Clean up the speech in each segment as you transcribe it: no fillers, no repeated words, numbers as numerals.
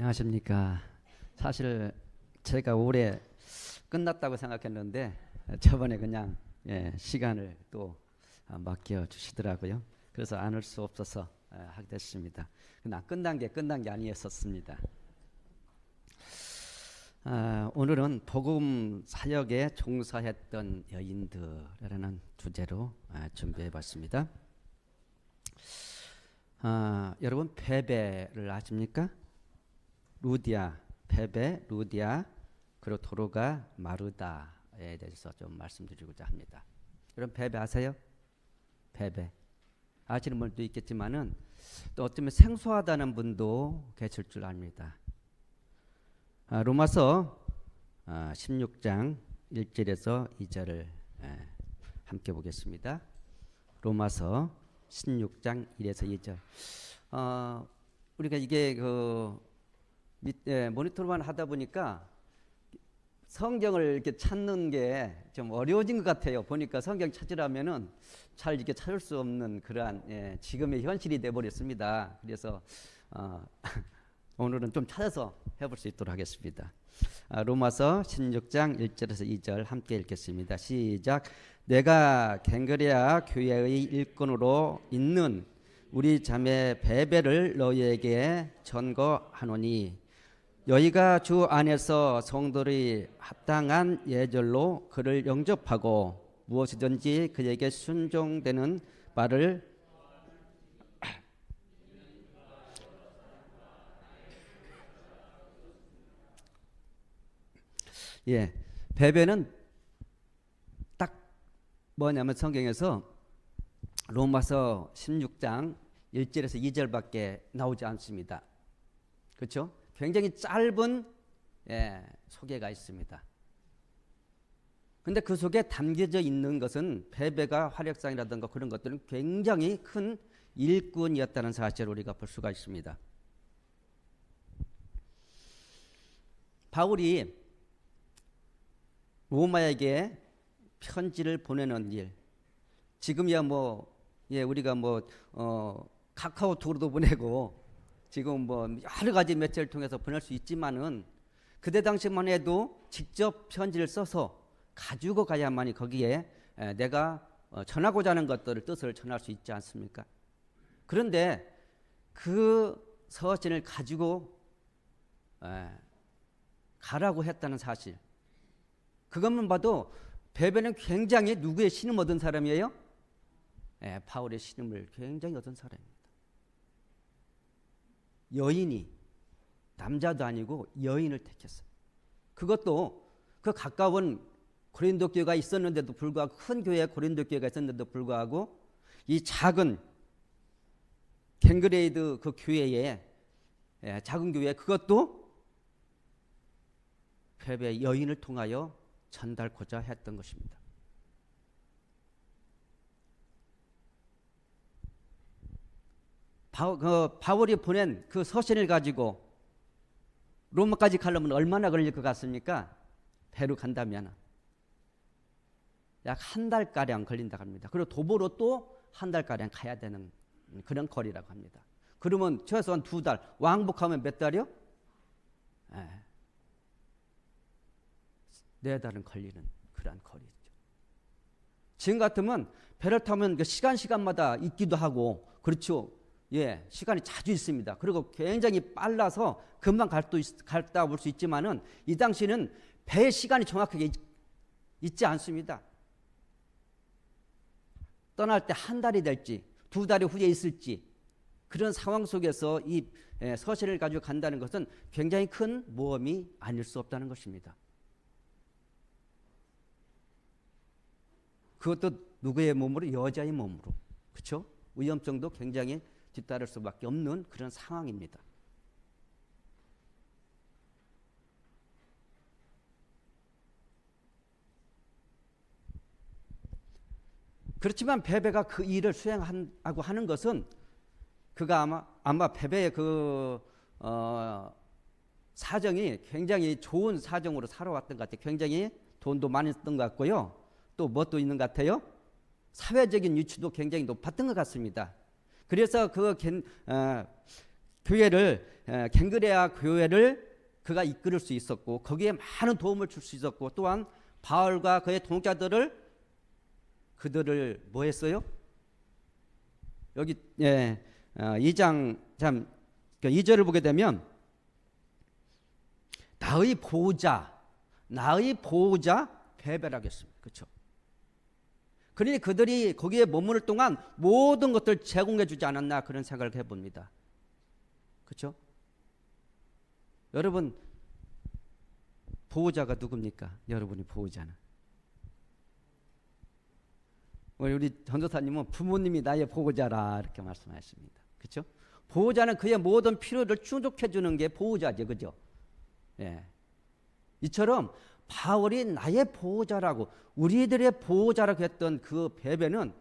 안녕하십니까. 사실 제가 올해 끝났다고 생각했는데 저번에 그냥 시간을 또 맡겨 주시더라고요. 그래서 안 올 수 없어서 하게 됐습니다. 그러나 끝난 게 아니었었습니다. 오늘은 복음 사역에 종사했던 여인들이라는 주제로 준비해봤습니다. 여러분 베베를 아십니까? 루디아, 베베, 루디아, 그리고 도로가 마르다에 대해서 좀 말씀드리고자 합니다. 여러분 베베 아세요? 베베 아시는 분도 있겠지만은 또 어쩌면 생소하다는 분도 계실 줄 압니다. 로마서 16장 1절에서 2절을 함께 보겠습니다. 로마서 16장 1에서 2절. 우리가 이게 모니터만 하다 보니까 성경을 이렇게 찾는 게 좀 어려워진 것 같아요. 보니까 성경 찾으려면은 잘 이렇게 찾을 수 없는 그러한 지금의 현실이 되어버렸습니다. 그래서 오늘은 좀 찾아서 해볼 수 있도록 하겠습니다. 로마서 16장 1절에서 2절 함께 읽겠습니다. 시작. 내가 갱그레아 교회의 일꾼으로 있는 우리 자매 베베를 너희에게 전거하노니 너희가 주 안에서 성도들이 합당한 예절로 그를 영접하고 무엇이든지 그에게 순종되는 바를 베베는 딱 뭐냐면 성경에서 로마서 16장 1절에서 2절밖에 나오지 않습니다. 그렇죠? 굉장히 짧은 소개가 있습니다. 근데 그 속에 담겨져 있는 것은 베베가 활약상이라든가 그런 것들은 굉장히 큰 일꾼이었다는 사실을 우리가 볼 수가 있습니다. 바울이 로마에게 편지를 보내는 일, 지금이야 우리가 카카오톡으로도 보내고 지금 여러 가지 매체를 통해서 보낼 수 있지만은 그때 당시만 해도 직접 편지를 써서 가지고 가야만이 거기에 내가 전하고자 하는 것들을 뜻을 전할 수 있지 않습니까? 그런데 그 서신을 가지고 가라고 했다는 사실, 그것만 봐도 베베는 굉장히 누구의 신임 얻은 사람이에요? 바울의 신임을 굉장히 얻은 사람입니다. 여인이, 남자도 아니고 여인을 택했어요. 그것도 그 가까운 고린도 교회가 있었는데도 불구하고, 큰 교회 고린도 교회가 있었는데도 불구하고 이 작은 갱그레이드 그 교회에, 작은 교회, 그것도 베베 여인을 통하여 전달고자 했던 것입니다. 바울이 보낸 그 서신을 가지고 로마까지 가려면 얼마나 걸릴 것 같습니까? 배로 간다면 약 한 달가량 걸린다고 합니다. 그리고 도보로 또 한 달가량 가야 되는 그런 거리라고 합니다. 그러면 최소한 2달, 왕복하면 몇 달이요? 4달은 걸리는 그런 거리죠. 지금 같으면 배를 타면 그 시간마다 있기도 하고, 그렇죠? 시간이 자주 있습니다. 그리고 굉장히 빨라서 금방 갔다 올 수 있지만은 이 당시는 배의 시간이 정확하게 있지 않습니다. 떠날 때 한 달이 될지 2달이 후에 있을지 그런 상황 속에서 이 서신을 가지고 간다는 것은 굉장히 큰 모험이 아닐 수 없다는 것입니다. 그것도 누구의 몸으로? 여자의 몸으로. 그렇죠? 위험성도 굉장히 뒤따를 수밖에 없는 그런 상황입니다. 그렇지만 베베가 그 일을 수행하고 하는 것은 그가 아마 베베의 사정이 굉장히 좋은 사정으로 살아왔던 것 같아요. 굉장히 돈도 많이 썼던 것 같고요. 또 뭣도 있는 것 같아요? 사회적인 위치도 굉장히 높았던 것 같습니다. 그래서 교회를 갱그레아 교회를 그가 이끌을 수 있었고 거기에 많은 도움을 줄 수 있었고 또한 바울과 그의 동역자들을 그들을 뭐 했어요? 여기 2장 참 2절을 보게 되면 나의 보호자 베베라고 했습니다. 그렇죠? 그러니 그들이 거기에 머무를 동안 모든 것들 제공해 주지 않았나 그런 생각을 해봅니다. 그렇죠? 여러분 보호자가 누굽니까? 여러분이 보호자는 우리 전도사님은 부모님이 나의 보호자라 이렇게 말씀하셨습니다. 그렇죠? 보호자는 그의 모든 필요를 충족해 주는 게 보호자죠. 그죠? 예. 이처럼 바울이 나의 보호자라고 우리들의 보호자라고 했던 그 베베는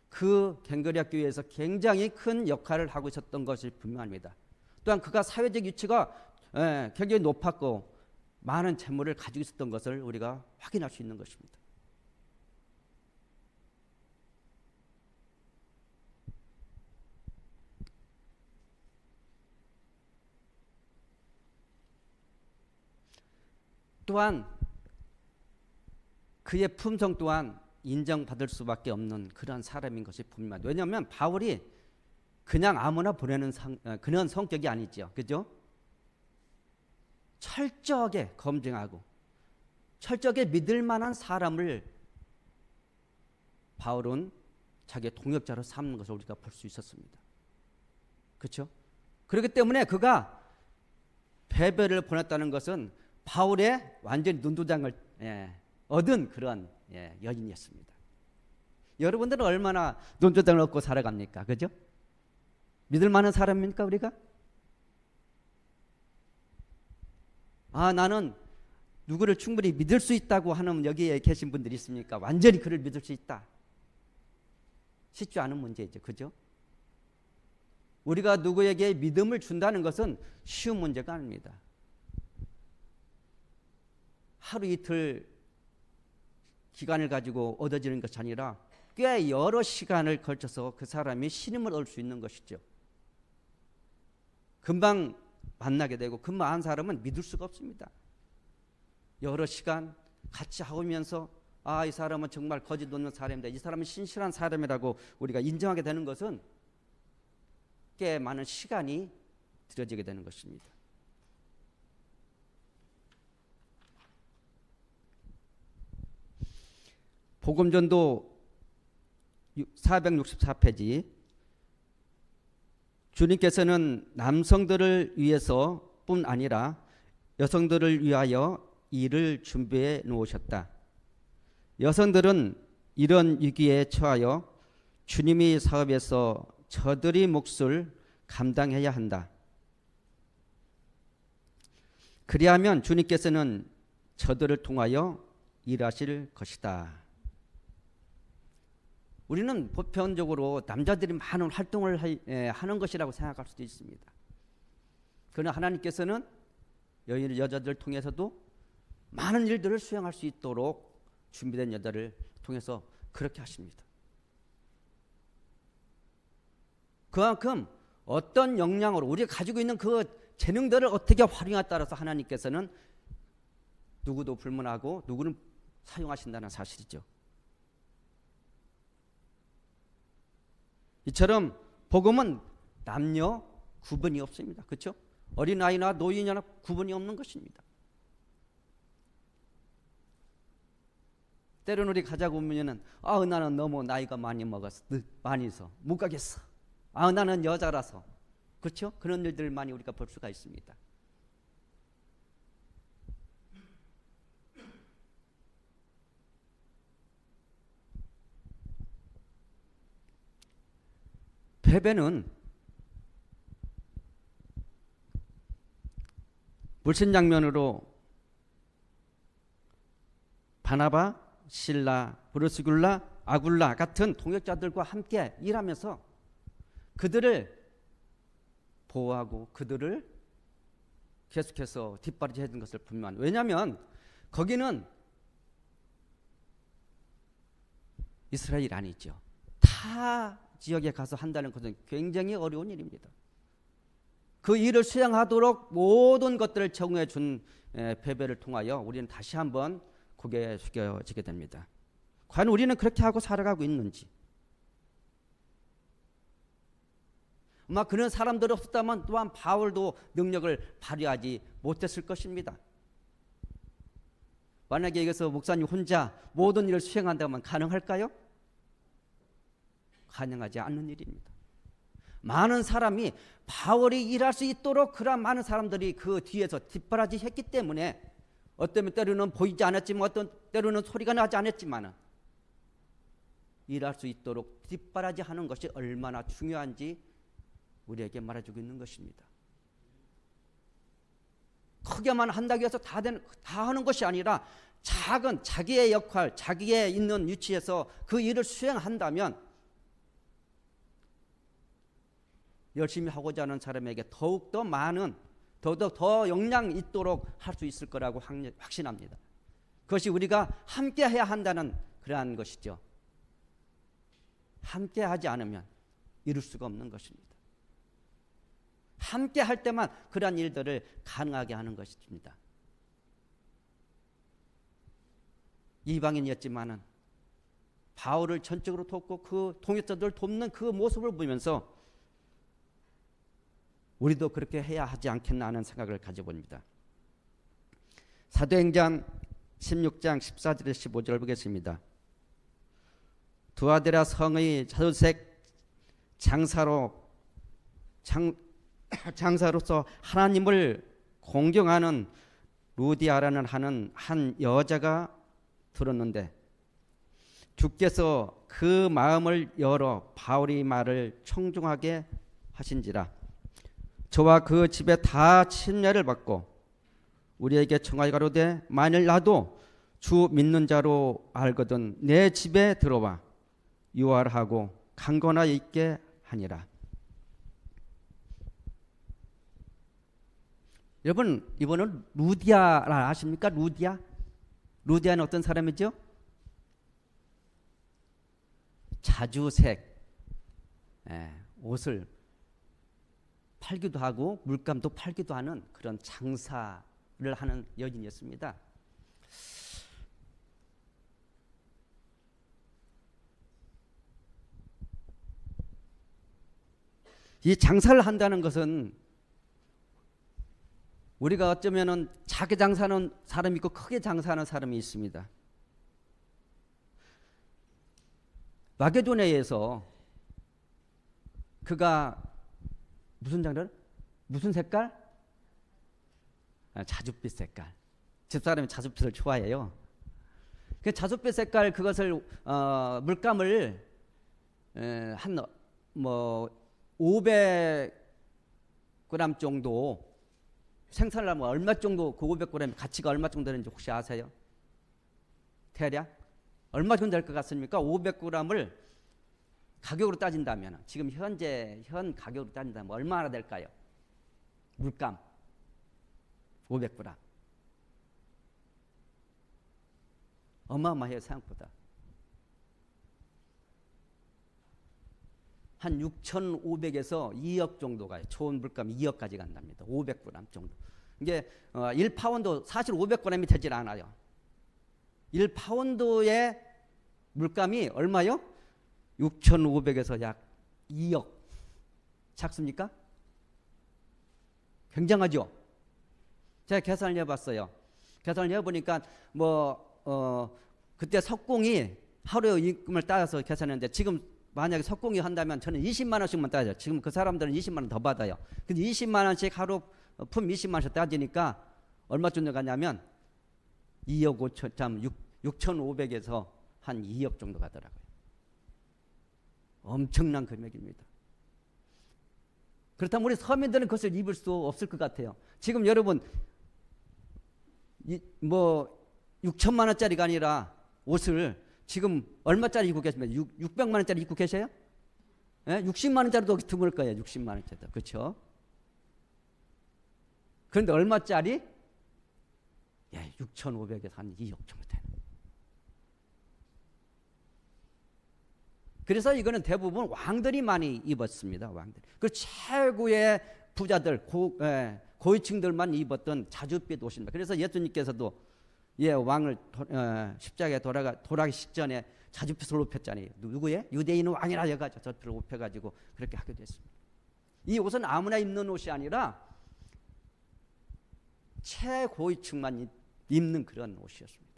그 갱그레아 교회에서 굉장히 큰 역할을 하고 있었던 것이 분명합니다. 또한 그가 사회적 위치가 굉장히 높았고 많은 재물을 가지고 있었던 것을 우리가 확인할 수 있는 것입니다. 또한 그의 품성 또한 인정받을 수밖에 없는 그런 사람인 것이 분명합니다. 왜냐하면 바울이 그냥 아무나 보내는 그런 성격이 아니죠. 그죠? 철저하게 검증하고 철저하게 믿을 만한 사람을 바울은 자기의 동역자로 삼는 것을 우리가 볼 수 있었습니다. 그렇죠? 그렇기 때문에 그가 베베를 보냈다는 것은 바울의 완전히 눈도장을 얻은 그런 여인이었습니다. 여러분들은 얼마나 눈도장을 얻고 살아갑니까? 그죠? 믿을 만한 사람입니까 우리가? 나는 누구를 충분히 믿을 수 있다고 하는 여기에 계신 분들이 있습니까? 완전히 그를 믿을 수 있다. 쉽지 않은 문제죠. 그죠? 우리가 누구에게 믿음을 준다는 것은 쉬운 문제가 아닙니다. 하루 이틀 기간을 가지고 얻어지는 것이 아니라 꽤 여러 시간을 걸쳐서 그 사람이 신임을 얻을 수 있는 것이죠. 금방 만나게 되고 금방 한 사람은 믿을 수가 없습니다. 여러 시간 같이 하면서 이 사람은 정말 거짓 없는 사람이다. 이 사람은 신실한 사람이라고 우리가 인정하게 되는 것은 꽤 많은 시간이 들여지게 되는 것입니다. 복음전도 464페이지 주님께서는 남성들을 위해서뿐 아니라 여성들을 위하여 일을 준비해 놓으셨다. 여성들은 이런 위기에 처하여 주님의 사업에서 저들의 몫을 감당해야 한다. 그리하면 주님께서는 저들을 통하여 일하실 것이다. 우리는 보편적으로 남자들이 많은 활동을 하는 것이라고 생각할 수도 있습니다. 그러나 하나님께서는 여자들을 통해서도 많은 일들을 수행할 수 있도록 준비된 여자를 통해서 그렇게 하십니다. 그만큼 어떤 역량으로 우리가 가지고 있는 그 재능들을 어떻게 활용에 따라서 하나님께서는 누구도 불문하고 누구는 사용하신다는 사실이죠. 이처럼 복음은 남녀 구분이 없습니다. 그렇죠? 어린아이나 노인이나 구분이 없는 것입니다. 때로는 우리 가자고 하면은 나는 너무 나이가 많이 먹었어. 많이서 못 가겠어. 나는 여자라서. 그렇죠? 그런 일들을 많이 우리가 볼 수가 있습니다. 베베는 물신장면으로 바나바, 실라, 브루스굴라, 아굴라 같은 동역자들과 함께 일하면서 그들을 보호하고 그들을 계속해서 뒷바라지 해준 것을 분명합니다. 왜냐하면 거기는 이스라엘 아니죠. 타 지역에 가서 한다는 것은 굉장히 어려운 일입니다. 그 일을 수행하도록 모든 것들을 제공해 준 베베를 통하여 우리는 다시 한번 고개 숙여지게 됩니다. 과연 우리는 그렇게 하고 살아가고 있는지. 아마 그런 사람들이 없었다면 또한 바울도 능력을 발휘하지 못했을 것입니다. 만약에 여기서 목사님 혼자 모든 일을 수행한다면 가능할까요? 가능하지 않는 일입니다. 많은 사람이 바울이 일할 수 있도록 그러한 많은 사람들이 그 뒤에서 뒷바라지 했기 때문에 어떤 때로는 보이지 않았지만 어떤 때로는 소리가 나지 않았지만 일할 수 있도록 뒷바라지 하는 것이 얼마나 중요한지 우리에게 말해주고 있는 것입니다. 크게만 한다고 해서 다 하는 것이 아니라 작은 자기의 역할, 자기의 있는 위치에서 그 일을 수행한다면 열심히 하고자 하는 사람에게 더욱더 많은, 더 역량 있도록 할 수 있을 거라고 확신합니다. 그것이 우리가 함께 해야 한다는 그러한 것이죠. 함께 하지 않으면 이룰 수가 없는 것입니다. 함께 할 때만 그러한 일들을 가능하게 하는 것입니다. 이방인이었지만은 바울을 전적으로 돕고 그 동역자들을 돕는 그 모습을 보면서 우리도 그렇게 해야 하지 않겠나 하는 생각을 가져봅니다. 사도행전 16장 14절에서 15절 보겠습니다. 두아데라 성의 자두색 장사로서 하나님을 공경하는 루디아라는 하는 한 여자가 들었는데 주께서 그 마음을 열어 바울의 말을 청중하게 하신지라 저와 그 집에 다 침례를 받고 우리에게 청하여 가로되 만일 나도 주 믿는 자로 알거든 내 집에 들어와 유활하고 강건하 있게 하니라. 여러분 이번은 루디아라 아십니까? 루디아는 어떤 사람이죠? 자주색 옷을 팔기도 하고 물감도 팔기도 하는 그런 장사를 하는 여인이었습니다. 이 장사를 한다는 것은 우리가 어쩌면은 작게 장사하는 사람이 있고 크게 장사하는 사람이 있습니다. 마게도냐에서 그가 무슨 장르? 무슨 색깔? 자줏빛 색깔. 집사람이 자줏빛을 좋아해요. 그 자줏빛 색깔 그것을 물감을 한 500g 정도 생산을 하면 얼마 정도 그 500g 가치가 얼마 정도 되는지 혹시 아세요? 대략 얼마 정도 될 것 같습니까? 500g을 가격으로 따진다면 지금 현 가격으로 따진다면 얼마나 될까요? 물감 500g 어마어마해요. 생각보다 한 6,500에서 2억 정도가 좋은 물감 2억까지 간답니다. 500g 정도. 이게 1파운드 사실 500g이 되질 않아요. 1파운드의 물감이 얼마요? 6,500에서 약 2억. 작습니까? 굉장하죠? 제가 계산을 해봤어요. 계산을 해보니까 그때 석공이 하루에 임금을 따라서 계산했는데 지금 만약에 석공이 한다면 저는 20만 원씩만 따져요. 지금 그 사람들은 20만 원 더 받아요. 근데 20만 원씩 하루 품 20만 원씩 따지니까 얼마 정도 가냐면 2억 5천, 6,500에서 한 2억 정도 가더라고요. 엄청난 금액입니다. 그렇다면 우리 서민들은 그것을 입을 수 없을 것 같아요. 지금 여러분 6천만 원짜리가 아니라 옷을 지금 얼마짜리 입고 계십니까? 600만 원짜리 입고 계세요? 60만 원짜리도 드물 거예요. 60만 원짜리도. 그렇죠? 그런데 얼마짜리? 6,500에서 한 2억 정도 되는. 그래서 이거는 대부분 왕들이 많이 입었습니다. 왕들. 그 최고의 부자들, 고위층들만 입었던 자줏빛 옷입니다. 그래서 예수님께서도 왕을 십자가에 돌아가기 직전에 자줏빛을 입혔잖아요. 누구의? 유대인 왕이라 해가지고 저를 입혀가지고 그렇게 하게 됐습니다. 이 옷은 아무나 입는 옷이 아니라 최고위층만 입는 그런 옷이었습니다.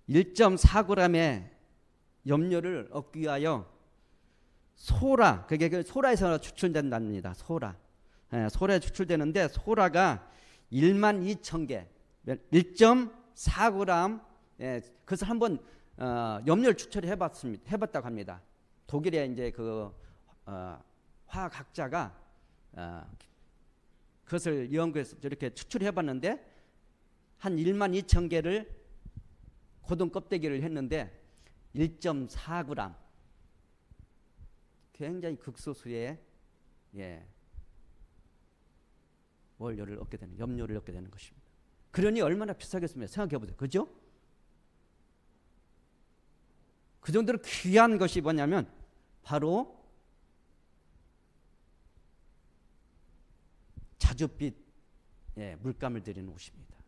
(1.4g의) 염료를 얻기 위하여 소라, 그게 소라에서 추출된답니다. 소라에 추출되는데 소라가 12,000개, 1.4g, 그것을 한번 염료를 해봤다고 합니다. 독일의 이제 그 화학학자가 그것을 연구해서 이렇게 추출해봤는데 한 12,000개를 고등 껍데기를 했는데 1.4g, 굉장히 극소수의 원료를 얻게 되는, 염료를 얻게 되는 것입니다. 그러니 얼마나 비싸겠습니까? 생각해 보세요. 그죠? 그 정도로 귀한 것이 뭐냐면 바로 자줏빛 물감을 들이는 옷입니다.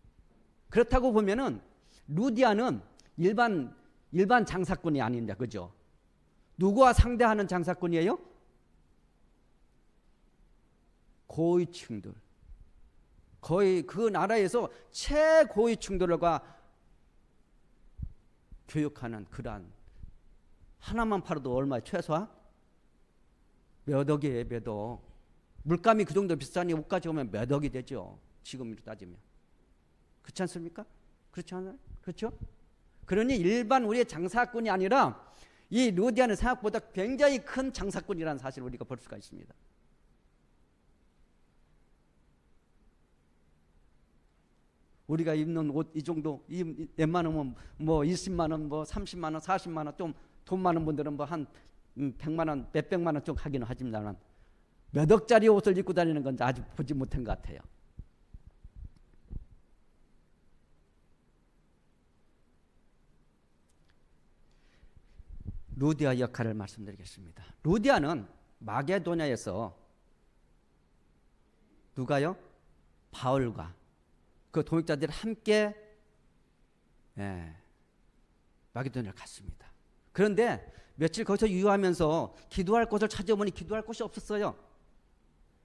그렇다고 보면은 루디아는 일반 장사꾼이 아닙니다. 그죠? 누구와 상대하는 장사꾼이에요? 고위층들. 거의 그 나라에서 최고위층들과 교육하는 그러한, 하나만 팔아도 얼마에 최소한 몇 억이에요. 몇 억. 물감이 그 정도 비싸니 옷까지 오면 몇 억이 되죠. 지금으로 따지면. 그렇지 않습니까? 그렇지 않아요? 그렇죠? 그러니 일반 우리의 장사꾼이 아니라 이 루디아는 생각보다 굉장히 큰 장사꾼이라는 사실을 우리가 볼 수가 있습니다. 우리가 입는 옷 이 정도 웬만하면 뭐 20만 원, 뭐 30만 원, 40만 원, 좀 돈 많은 분들은 뭐 한 100만 원, 몇백만 원 좀 하기는 하지만 몇 억짜리 옷을 입고 다니는 건 아직 보지 못한 것 같아요. 루디아 역할을 말씀드리겠습니다. 루디아는 마게도냐에서 누가요? 바울과 그 동역자들이 함께 마게도냐를 갔습니다. 그런데 며칠 거기서 유효하면서 기도할 곳을 찾아보니 기도할 곳이 없었어요.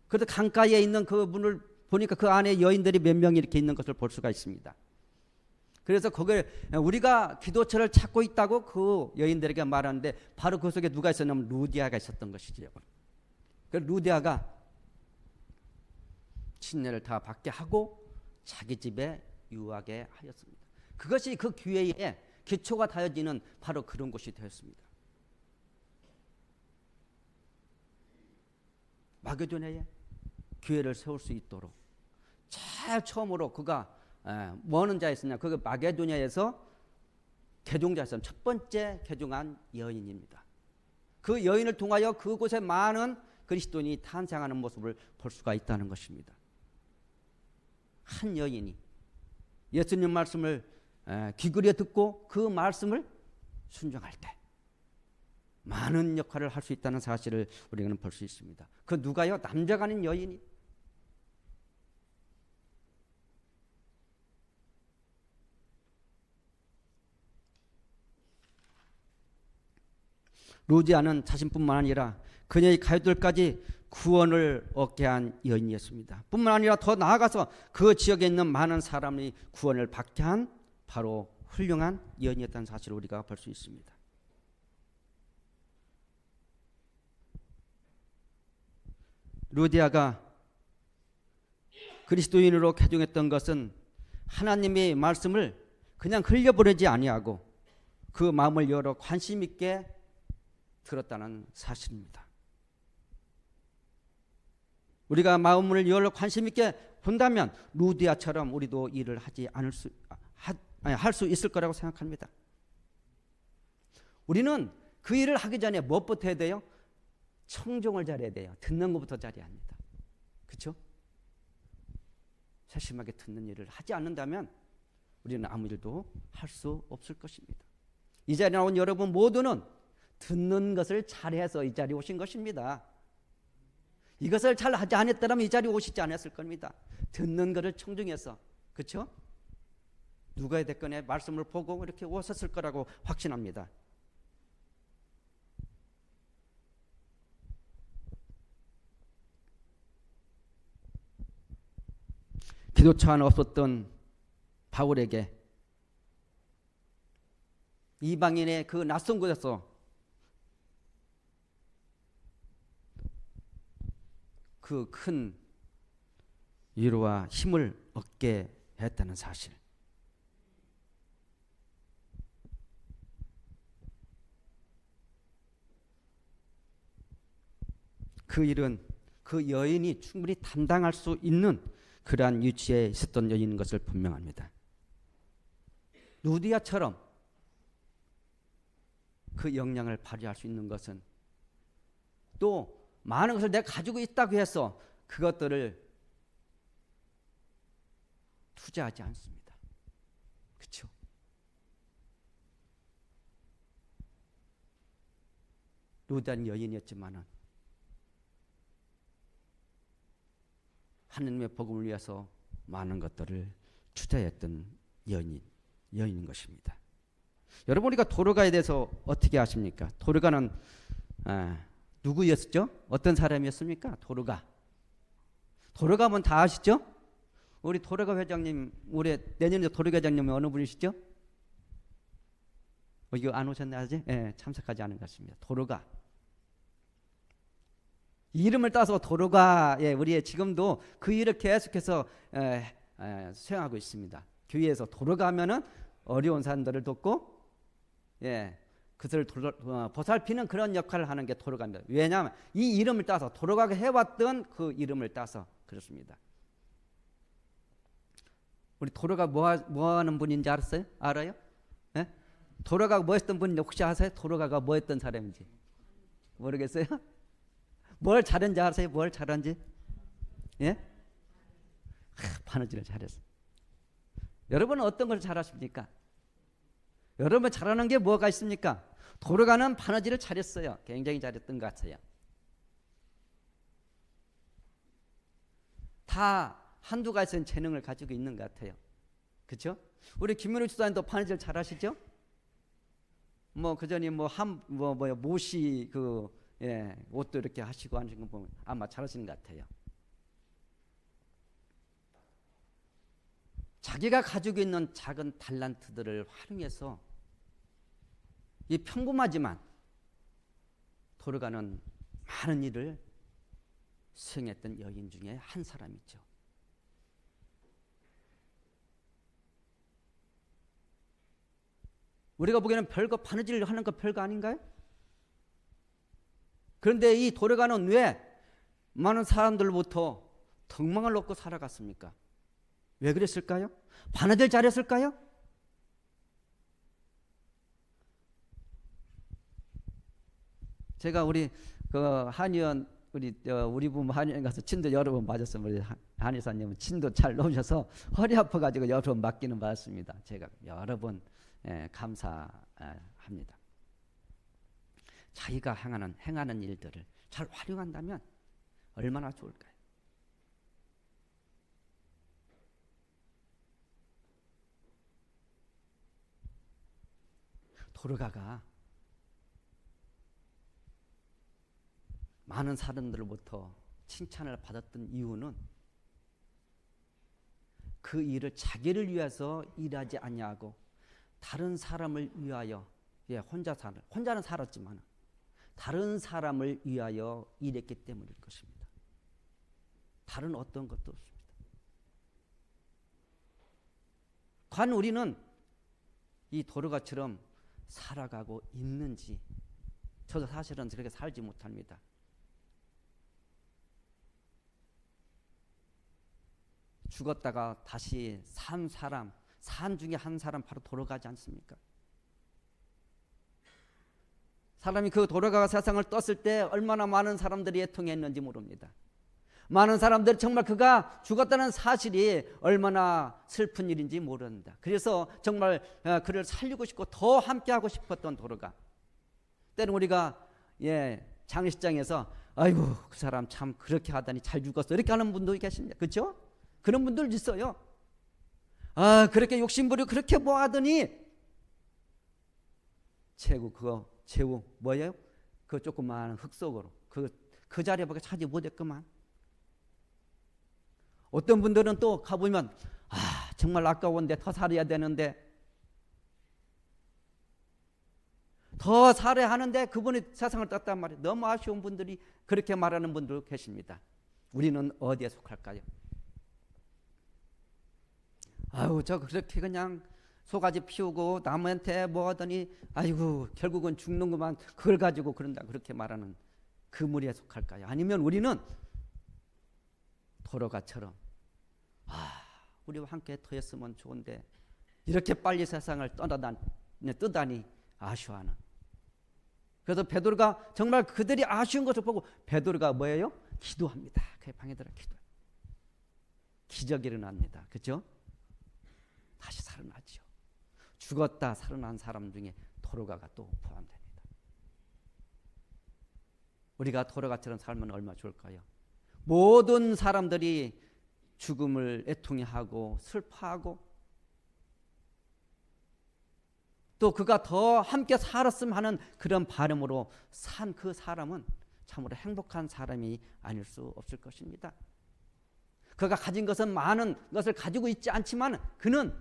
그래도 강가에 있는 그 문을 보니까 그 안에 여인들이 몇 명이 이렇게 있는 것을 볼 수가 있습니다. 그래서 거기에 우리가 기도처를 찾고 있다고 그 여인들에게 말하는데 바로 그 속에 누가 있었냐면 루디아가 있었던 것이지요. 그 루디아가 친례를 다 받게 하고 자기 집에 유하게 하였습니다. 그것이 그 교회의 기초가 다져지는 바로 그런 곳이 되었습니다. 마게도냐에 교회를 세울 수 있도록 제일 처음으로 그가 뭐 하는 자였었냐? 그 마게도냐에서 개종자였어요. 첫 번째 개종한 여인입니다. 그 여인을 통하여 그곳에 많은 그리스도인이 탄생하는 모습을 볼 수가 있다는 것입니다. 한 여인이 예수님 말씀을 귀그려 듣고 그 말씀을 순종할 때 많은 역할을 할 수 있다는 사실을 우리는 볼 수 있습니다. 그 누가요? 남자가 아닌 여인이. 루디아는 자신뿐만 아니라 그녀의 가족들까지 구원을 얻게 한 여인이었습니다. 뿐만 아니라 더 나아가서 그 지역에 있는 많은 사람이 구원을 받게 한 바로 훌륭한 여인이었다는 사실을 우리가 볼 수 있습니다. 루디아가 그리스도인으로 개종했던 것은 하나님의 말씀을 그냥 흘려보내지 아니하고 그 마음을 열어 관심 있게 들었다는 사실입니다. 우리가 마음을 열어 관심 있게 본다면 루디아처럼 우리도 일을 할 수 있을 거라고 생각합니다. 우리는 그 일을 하기 전에 무엇부터 해야 돼요? 청종을 잘해야 돼요. 듣는 것부터 잘해야 합니다. 그렇죠? 세심하게 듣는 일을 하지 않는다면 우리는 아무 일도 할 수 없을 것입니다. 이 자리에 나온 여러분 모두는 듣는 것을 잘해서 이 자리에 오신 것입니다. 이것을 잘 하지 않았더라면 이 자리에 오시지 않았을 겁니다. 듣는 것을 청중해서, 그렇죠? 누가 됐건에 말씀을 보고 이렇게 오셨을 거라고 확신합니다. 기도처 안에 없었던 바울에게 이방인의 그 낯선 곳에서 그 큰 위로와 힘을 얻게 했다는 사실. 그 일은 그 여인이 충분히 담당할 수 있는 그러한 위치에 있었던 여인인 것을 분명합니다. 루디아처럼 그 역량을 발휘할 수 있는 것은 또 많은 것을 내가 가지고 있다고 해서 그것들을 투자하지 않습니다. 그렇죠? 루디아는 여인이었지만은 하느님의 복음을 위해서 많은 것들을 투자했던 여인인 것입니다. 여러분, 우리가 도르가에 대해서 어떻게 아십니까? 도르가는 누구였죠? 어떤 사람이었습니까? 도르가면 다 아시죠? 우리 도르가 회장님, 올해 내년에 도르가 회장님이 어느 분이시죠? 이거 안 오셨나요? 아직? 참석하지 않은 것 같습니다. 도르가. 이름을 따서 도르가, 우리 지금도 그 일을 계속해서 수행하고 있습니다. 교회에서 도르가 하면은 어려운 사람들을 돕고, 그들을 보살피는 그런 역할을 하는 게 도르가입니다. 왜냐하면 이 이름을 따서 도르가가 해왔던 그 이름을 따서 그렇습니다. 우리 도르가 뭐 하는 분인지 알아요? 도르가가 뭐 했던 분인지 혹시 아세요? 도르가가 뭐 했던 사람인지 모르겠어요? 뭘 잘했는지 아세요? 뭘 잘한지? 바느질을 잘했어. 여러분은 어떤 걸 잘하십니까? 여러분 잘하는 게 뭐가 있습니까? 도르가는 바느질을 잘했어요. 굉장히 잘했던 것 같아요. 다 한두 가지는 재능을 가지고 있는 것 같아요. 그렇죠? 우리 김민우 주사님도 바느질 잘하시죠? 뭐 그전에 모시 옷도 이렇게 하시고 하는 거 보면 아마 잘하시는 것 같아요. 자기가 가지고 있는 작은 달란트들을 활용해서 이 평범하지만 도르가는 많은 일을 수행했던 여인 중에 한 사람이죠. 우리가 보기에는 별거 바느질 하는 거 별거 아닌가요? 그런데 이 도르가는 왜 많은 사람들로부터 덕망을 얻고 살아갔습니까? 왜 그랬을까요? 바느질 잘했을까요? 제가 우리 그 한의원 우리 부모 한의원 가서 침도 여러 번 맞았어요. 우리 한의사님은 침도 잘 놓으셔서 허리 아파가지고 여러 번 맞기는 맞습니다. 제가 여러 번 감사합니다. 자기가 행하는 일들을 잘 활용한다면 얼마나 좋을까요? 도르가가 많은 사람들로부터 칭찬을 받았던 이유는 그 일을 자기를 위해서 일하지 아니하고 다른 사람을 위하여, 혼자는 살았지만 다른 사람을 위하여 일했기 때문일 것입니다. 다른 어떤 것도 없습니다. 과연 우리는 이 도르가처럼 살아가고 있는지, 저도 사실은 그렇게 살지 못합니다. 죽었다가 다시 산 중에 한 사람 바로 돌아가지 않습니까? 사람이 그 도르가가 세상을 떴을 때 얼마나 많은 사람들이 애통했는지 모릅니다. 많은 사람들이 정말 그가 죽었다는 사실이 얼마나 슬픈 일인지 모른다. 그래서 정말 그를 살리고 싶고 더 함께하고 싶었던 도로가, 때는 우리가 장례식장에서 아이고 그 사람 참 그렇게 하다니 잘 죽었어 이렇게 하는 분도 계십니다. 그렇죠? 그런 분들 있어요. 아 그렇게 욕심부리고 그렇게 뭐 하더니 제우 뭐예요? 그 조그마한 흙 속으로 그 자리에 밖에 차지 못했구만. 어떤 분들은 또 가보면 정말 아까운데 더 살아야 되는데, 더 살아야 하는데 그분이 세상을 떴단 말이에요. 너무 아쉬운 분들이 그렇게 말하는 분도 계십니다. 우리는 어디에 속할까요? 아유 저 그렇게 그냥 소가지 피우고 남한테 뭐 하더니 아이고 결국은 죽는구만 그걸 가지고 그런다 그렇게 말하는 그 무리에 속할까요? 아니면 우리는 도로가처럼 우리와 함께 더했으면 좋은데 이렇게 빨리 세상을 뜨다니 아쉬워하는. 그래서 베드로가 정말 그들이 아쉬운 것을 보고 베드로가 뭐예요? 기도합니다. 그 방에 들어 기도. 기적이 일어납니다. 그렇죠? 다시 살아나죠. 죽었다 살아난 사람 중에 도로가가 또 포함됩니다. 우리가 도로가처럼 살면 얼마나 좋을까요? 모든 사람들이 죽음을 애통해하고 슬퍼하고 또 그가 더 함께 살았으면 하는 그런 바람으로 산 그 사람은 참으로 행복한 사람이 아닐 수 없을 것입니다. 그가 가진 것은 많은 것을 가지고 있지 않지만 그는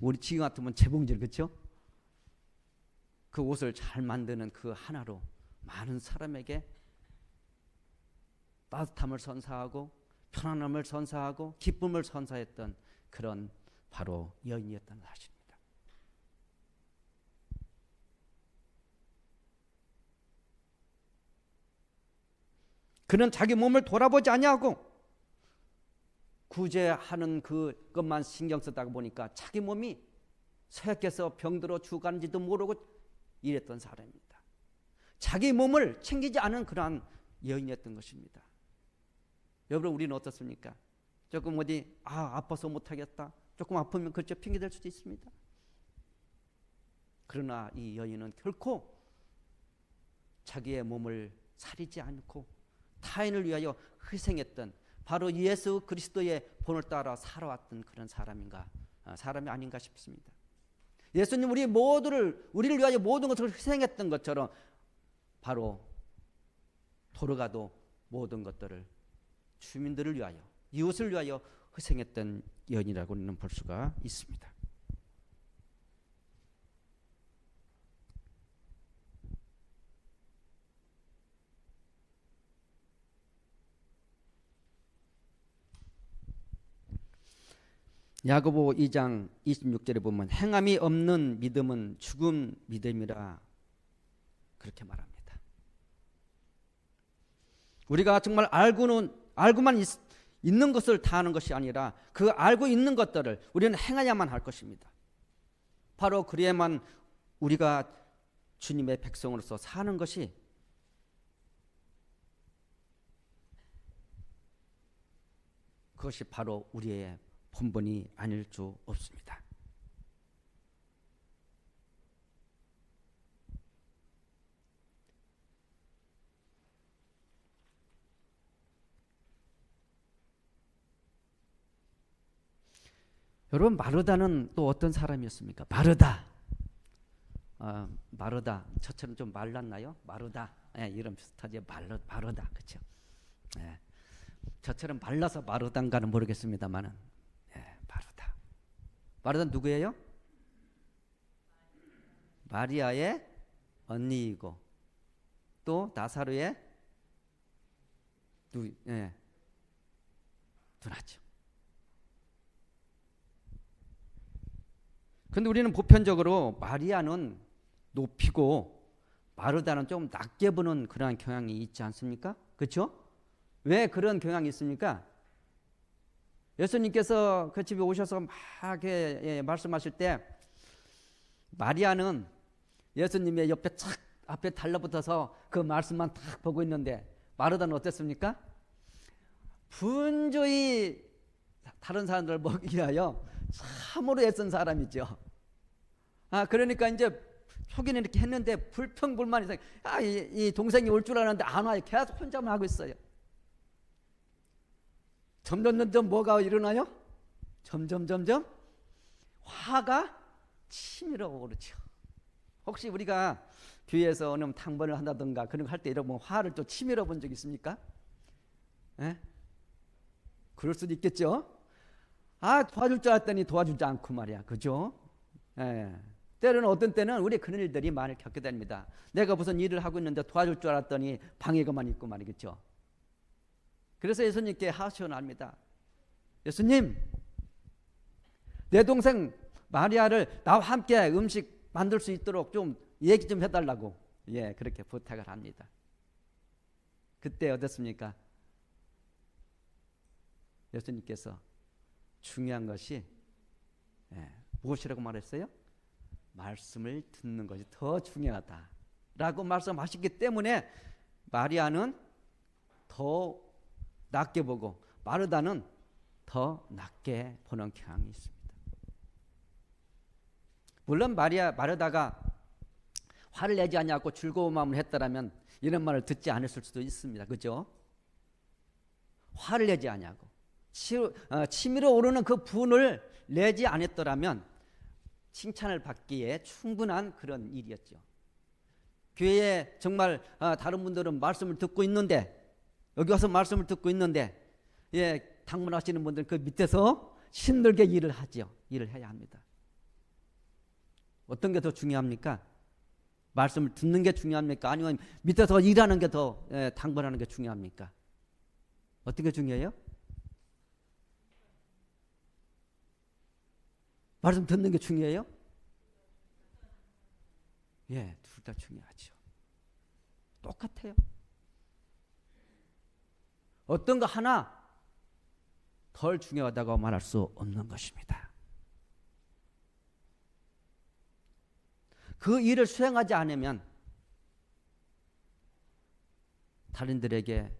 우리 지금 같으면 재봉질, 그렇죠? 그 옷을 잘 만드는 그 하나로 많은 사람에게 따뜻함을 선사하고 편안함을 선사하고 기쁨을 선사했던 그런 바로 여인이었다는 사실입니다. 그는 자기 몸을 돌아보지 아니하고 구제하는 그것만 신경 쓰다가 보니까 자기 몸이 쇠약해서 병들어 죽었는지도 모르고 이랬던 사람입니다. 자기 몸을 챙기지 않은 그러한 여인이었던 것입니다. 여러분 우리는 어떻습니까? 조금 어디 아파서 못하겠다, 조금 아프면 그렇죠 핑계댈 수도 있습니다. 그러나 이 여인은 결코 자기의 몸을 사리지 않고 타인을 위하여 희생했던 바로 예수 그리스도의 본을 따라 살아왔던 그런 사람이 아닌가 싶습니다. 예수님 우리를 위하여 모든 것을 희생했던 것처럼 바로 도로가도 모든 것들을 주민들을 위하여 이웃을 위하여 희생했던 여인이라고는 볼 수가 있습니다. 야고보 2장 26절에 보면 행함이 없는 믿음은 죽은 믿음이라 그렇게 말합니다. 우리가 정말 알고만 있는 것을 다 하는 것이 아니라 그 알고 있는 것들을 우리는 행하야만 할 것입니다. 바로 그래야만 우리가 주님의 백성으로서 사는 것이 그것이 바로 우리의 본분이 아닐 수 없습니다. 여러분 마르다는 또 어떤 사람이었습니까? 마르다. 저처럼 좀 말랐나요? 마르다. 이름 비슷하죠. 마르다. 그렇죠? 저처럼 말라서 마르다인가는 모르겠습니다만은 마르다는 누구예요? 마리아의 언니이고 또 나사로의 누나죠. 그런데 우리는 보편적으로 마리아는 높이고 마르다는 좀 낮게 보는 그러한 경향이 있지 않습니까? 그렇죠? 왜 그런 경향이 있습니까? 예수님께서 그 집에 오셔서 막 말씀하실 때 마리아는 예수님의 옆에 착 앞에 달라붙어서 그 말씀만 딱 보고 있는데 마르다는 어땠습니까? 분주히 다른 사람들을 먹이기 위하여 참으로 애쓴 사람이죠. 그러니까 이제 초기는 이렇게 했는데 불평불만이 있어요. 이 동생이 올 줄 알았는데 안 와요. 계속 혼자만 하고 있어요. 점점 뭐가 일어나요? 점점 화가 치밀어 오르죠. 혹시 우리가 교회에서 어느 당번을 한다든가 그런 거 할 때 이런 화를 또 치밀어 본 적 있습니까? 예? 그럴 수도 있겠죠. 도와줄 줄 알았더니 도와주지 않고 말이야. 그죠? 예. 때로는 어떤 때는 우리 그런 일들이 많이 겪게 됩니다. 내가 무슨 일을 하고 있는데 도와줄 줄 알았더니 방해가만 있고 말이겠죠. 그래서 예수님께 하소연합니다. 예수님, 내 동생 마리아를 나와 함께 음식 만들 수 있도록 좀 얘기 좀 해달라고 그렇게 부탁을 합니다. 그때 어떻습니까? 예수님께서 중요한 것이 무엇이라고 말했어요? 말씀을 듣는 것이 더 중요하다라고 말씀하셨기 때문에 마리아는 더 낮게 보고 마르다는 더 낮게 보는 경향이 있습니다. 물론 마르다가 화를 내지 않냐고 즐거운 마음을 했더라면 이런 말을 듣지 않았을 수도 있습니다. 그죠? 화를 내지 않냐고 치밀어 오르는 그 분을 내지 않았더라면 칭찬을 받기에 충분한 그런 일이었죠. 교회에 정말 다른 분들은 말씀을 듣고 있는데 여기 와서 말씀을 듣고 있는데 당문하시는 분들은 그 밑에서 힘들게 일을 하죠. 일을 해야 합니다. 어떤 게 더 중요합니까? 말씀을 듣는 게 중요합니까? 아니면 밑에서 일하는 게 더 당번하는 게 중요합니까? 어떤 게 중요해요? 말씀 듣는 게 중요해요? 둘 다 중요하죠. 똑같아요. 어떤 거 하나 덜 중요하다고 말할 수 없는 것입니다. 그 일을 수행하지 않으면 다른들에게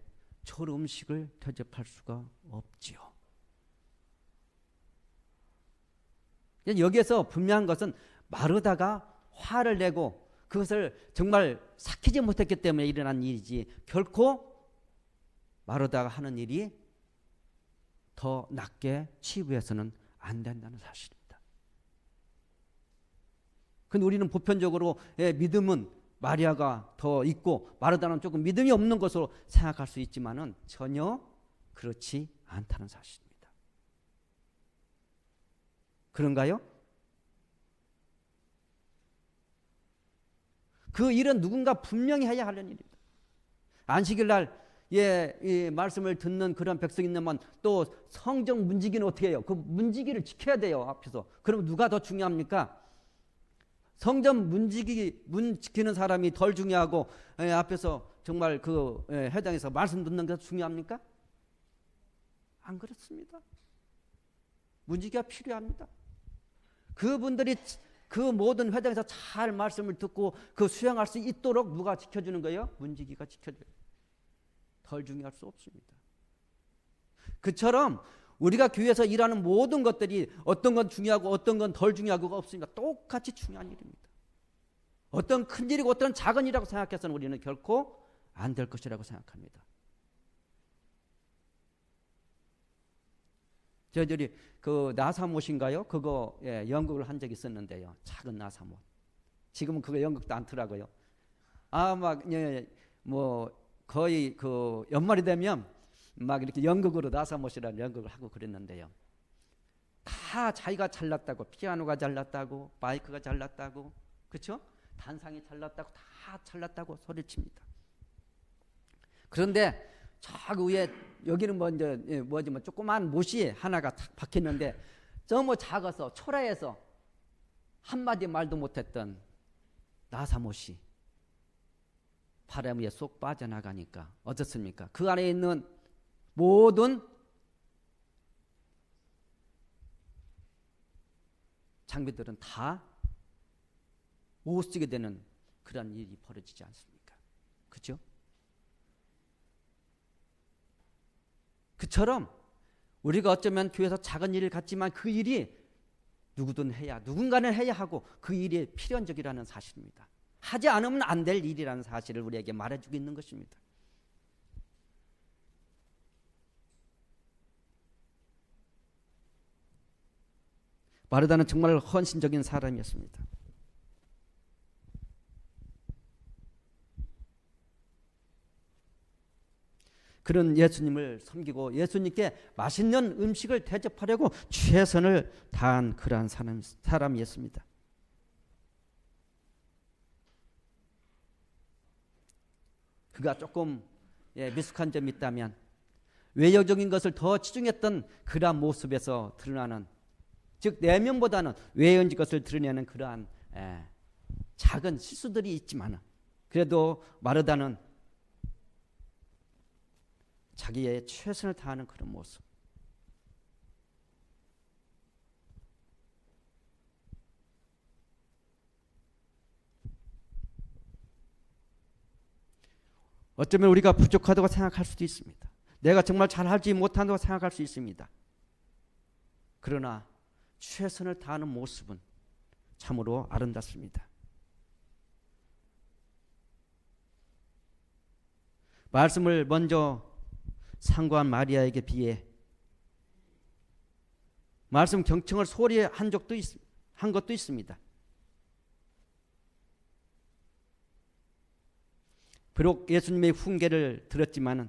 좋은 음식을 대접할 수가 없지요. 여기에서 분명한 것은 마르다가 화를 내고 그것을 정말 삭히지 못했기 때문에 일어난 일이지 결코 마르다가 하는 일이 더 낮게 치부해서는 안 된다는 사실입니다. 근데 우리는 보편적으로 믿음은 마리아가 더 있고 마르다는 조금 믿음이 없는 것으로 생각할 수 있지만은 전혀 그렇지 않다는 사실입니다. 그런가요? 그 일은 누군가 분명히 해야 하는 일입니다. 안식일 날 이 말씀을 듣는 그런 백성이 있는만 또 성경 문지기는 어떻게 해요? 그 문지기를 지켜야 돼요. 앞에서. 그럼 누가 더 중요합니까? 성전 문 지키는 사람이 덜 중요하고 앞에서 정말 그 회당에서 말씀 듣는 게 중요합니까? 안 그렇습니다. 문지기가 필요합니다. 그분들이 그 모든 회당에서 잘 말씀을 듣고 그 수행할 수 있도록 누가 지켜주는 거예요? 문지기가 지켜줘요. 덜 중요할 수 없습니다. 그처럼 우리가 교회에서 일하는 모든 것들이 어떤 건 중요하고 어떤 건 덜 중요하고가 없습니다. 똑같이 중요한 일입니다. 어떤 큰 일이고 어떤 작은 일이라고 생각해서는 우리는 결코 안 될 것이라고 생각합니다. 저희들이 그 나사못인가요? 그거 연극을 한 적이 있었는데요. 작은 나사못. 지금은 그거 연극도 않더라고요. 뭐 거의 그 연말이 되면 막 이렇게 연극으로 나사못이라는 연극을 하고 그랬는데요. 다 자기가 잘났다고, 피아노가 잘났다고, 마이크가 잘났다고, 그렇죠? 단상이 잘났다고, 다 잘났다고 소리칩니다. 그런데 저 위에 여기는 먼저 뭐지만 조그만 못이 하나가 탁 박혔는데 너무 작아서 초라해서 한마디 말도 못했던 나사못이 바람 위에 쏙 빠져나가니까 어떻습니까? 그 안에 있는 모든 장비들은 다 못 쓰게 되는 그런 일이 벌어지지 않습니까? 그렇죠? 그처럼 우리가 어쩌면 교회에서 작은 일을 갖지만 그 일이 누구든 해야, 누군가는 해야 하고 그 일이 필연적이라는 사실입니다. 하지 않으면 안 될 일이라는 사실을 우리에게 말해주고 있는 것입니다. 마르다는 정말 헌신적인 사람이었습니다. 그런 예수님을 섬기고 예수님께 맛있는 음식을 대접하려고 최선을 다한 그러한 사람이었습니다. 그가 조금 미숙한 점이 있다면 외형적인 것을 더 치중했던 그러한 모습에서 드러나는, 즉 내면보다는 외형적인 것을 드러내는 그러한 작은 실수들이 있지만 그래도 마르다는 자기의 최선을 다하는 그런 모습. 어쩌면 우리가 부족하다고 생각할 수도 있습니다. 내가 정말 잘하지 못한다고 생각할 수 있습니다. 그러나 최선을 다하는 모습은 참으로 아름답습니다. 말씀을 먼저 상고한 마리아에게 비해 말씀 경청을 소홀히 한 것도 있습니다. 비록 예수님의 훈계를 들었지만은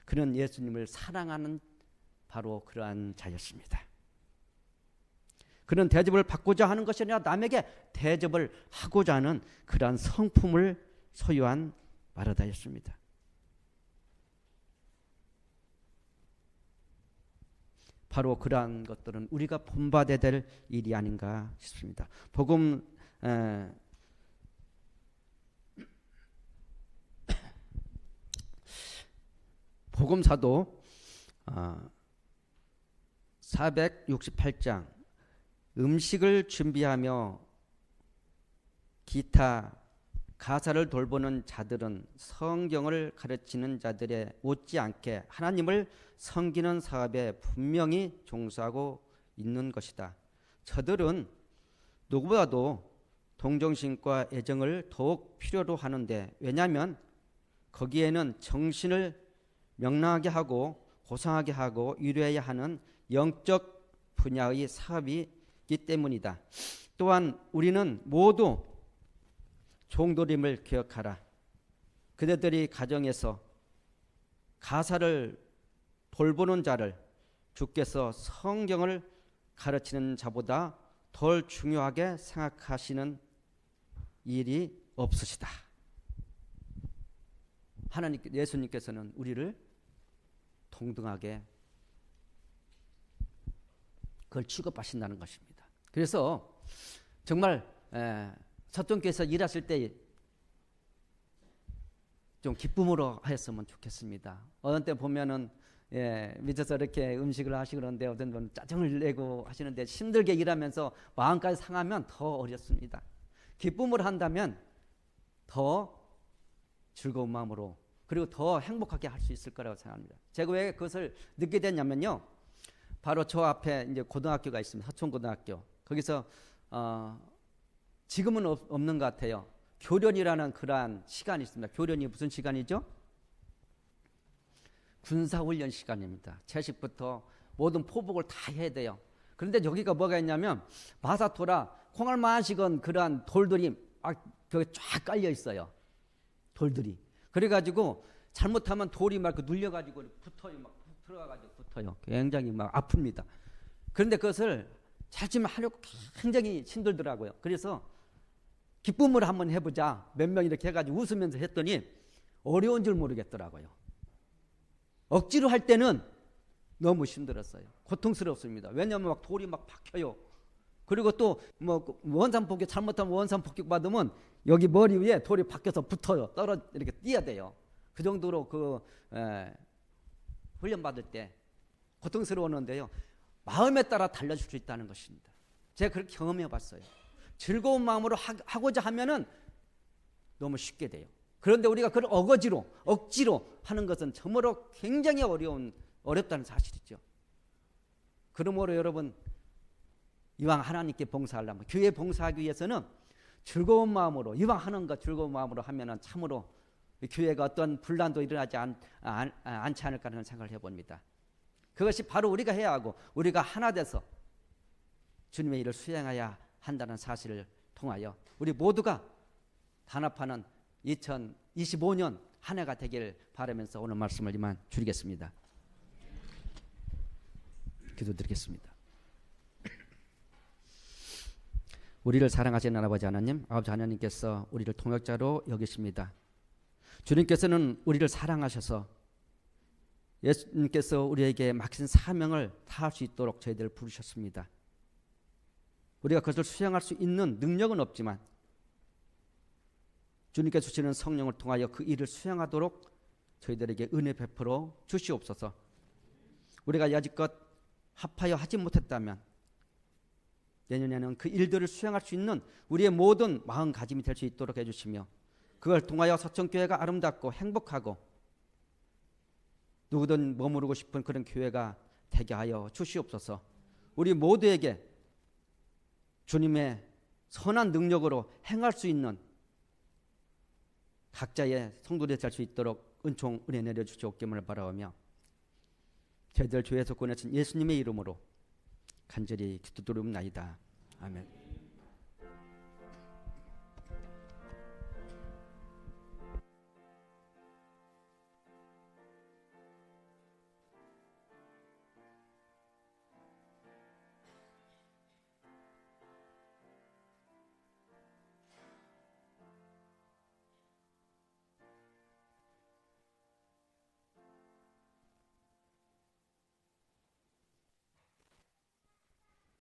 그는 예수님을 사랑하는 바로 그러한 자였습니다. 그는 대접을 받고자 하는 것이 아니라 남에게 대접을 하고자 하는 그러한 성품을 소유한 마르다였습니다. 바로 그러한 것들은 우리가 본받아야 될 일이 아닌가 싶습니다. 복음사도 468장 음식을 준비하며 기타 가사를 돌보는 자들은 성경을 가르치는 자들에 못지않게 하나님을 섬기는 사업에 분명히 종사하고 있는 것이다. 저들은 누구보다도 동정심과 애정을 더욱 필요로 하는데, 왜냐하면 거기에는 정신을 명랑하게 하고 고상하게 하고 위로해야 하는 영적 분야의 사업이 있기 때문이다. 또한 우리는 모두 종돌임을 기억하라. 그대들이 가정에서 가사를 돌보는 자를 주께서 성경을 가르치는 자보다 덜 중요하게 생각하시는 일이 없으시다. 하나님, 예수님께서는 우리를 동등하게 그걸 취급하신다는 것입니다. 그래서 정말 서통교회에서 일하실 때 좀 기쁨으로 하였으면 좋겠습니다. 어느 때 보면은 밑에서 이렇게 음식을 하시고 그러는데 어떤 분은 짜증을 내고 하시는데 힘들게 일하면서 마음까지 상하면 더 어렵습니다. 기쁨을 한다면 더 즐거운 마음으로 그리고 더 행복하게 할 수 있을 거라고 생각합니다. 제가 왜 그것을 느끼게 됐냐면요, 바로 저 앞에 이제 고등학교가 있습니다. 서촌고등학교. 거기서 지금은 없는 것 같아요. 교련이라는 그러한 시간이 있습니다. 교련이 무슨 시간이죠? 군사훈련 시간입니다. 채식부터 모든 포복을 다 해야 돼요. 그런데 여기가 뭐가 있냐면 마사토라 콩알만식은 그러한 돌들이 막 벽에 쫙 깔려 있어요. 돌들이. 그래가지고 잘못하면 돌이 막 눌려가지고 붙어요. 막 들어가가지고 붙어요. 굉장히 막 아픕니다. 그런데 그것을 잘 하려고 굉장히 힘들더라고요. 그래서 기쁨을 한번 해보자. 몇 명 이렇게 해가지고 웃으면서 했더니 어려운 줄 모르겠더라고요. 억지로 할 때는 너무 힘들었어요. 고통스럽습니다. 왜냐하면 막 돌이 막 박혀요. 그리고 또 뭐 원산 폭격, 잘못하면 원산 폭격 받으면 여기 머리 위에 돌이 박혀서 붙어요. 이렇게 뛰어야 돼요. 그 정도로 훈련 받을 때 고통스러웠는데요. 마음에 따라 달라질 수 있다는 것입니다. 제가 그렇게 경험해 봤어요. 즐거운 마음으로 하고자 하면은 너무 쉽게 돼요. 그런데 우리가 그걸 억지로 하는 것은 참으로 굉장히 어렵다는 사실이죠. 그러므로 여러분, 이왕 하나님께 봉사하려면, 교회 봉사하기 위해서는 즐거운 마음으로, 이왕 하는 것 즐거운 마음으로 하면은 참으로 교회가 어떤 분란도 일어나지 않지 않을까 하는 생각을 해봅니다. 그것이 바로 우리가 해야 하고, 우리가 하나 돼서 주님의 일을 수행해야 한다는 사실을 통하여 우리 모두가 단합하는 2025년 한 해가 되길 바라면서 오늘 말씀을 이만 줄이겠습니다. 기도드리겠습니다. 우리를 사랑하시는 아버지 하나님, 아버지 하나님께서 우리를 통역자로 여기십니다. 주님께서는 우리를 사랑하셔서 예수님께서 우리에게 맡긴 사명을 다할 수 있도록 저희들을 부르셨습니다. 우리가 그것을 수행할 수 있는 능력은 없지만 주님께서 주시는 성령을 통하여 그 일을 수행하도록 저희들에게 은혜 베풀어 주시옵소서. 우리가 여지껏 합하여 하지 못했다면 내년에는 그 일들을 수행할 수 있는 우리의 모든 마음가짐이 될 수 있도록 해주시며, 그걸 통하여 서천교회가 아름답고 행복하고 누구든 머무르고 싶은 그런 교회가 되게 하여 주시옵소서. 우리 모두에게 주님의 선한 능력으로 행할 수 있는 각자의 성도들이 될 수 있도록 은총 은혜 내려주시옵기를 바라오며, 저희들 교회에서 보내신 예수님의 이름으로 간절히 기도드리옵나이다. 아멘.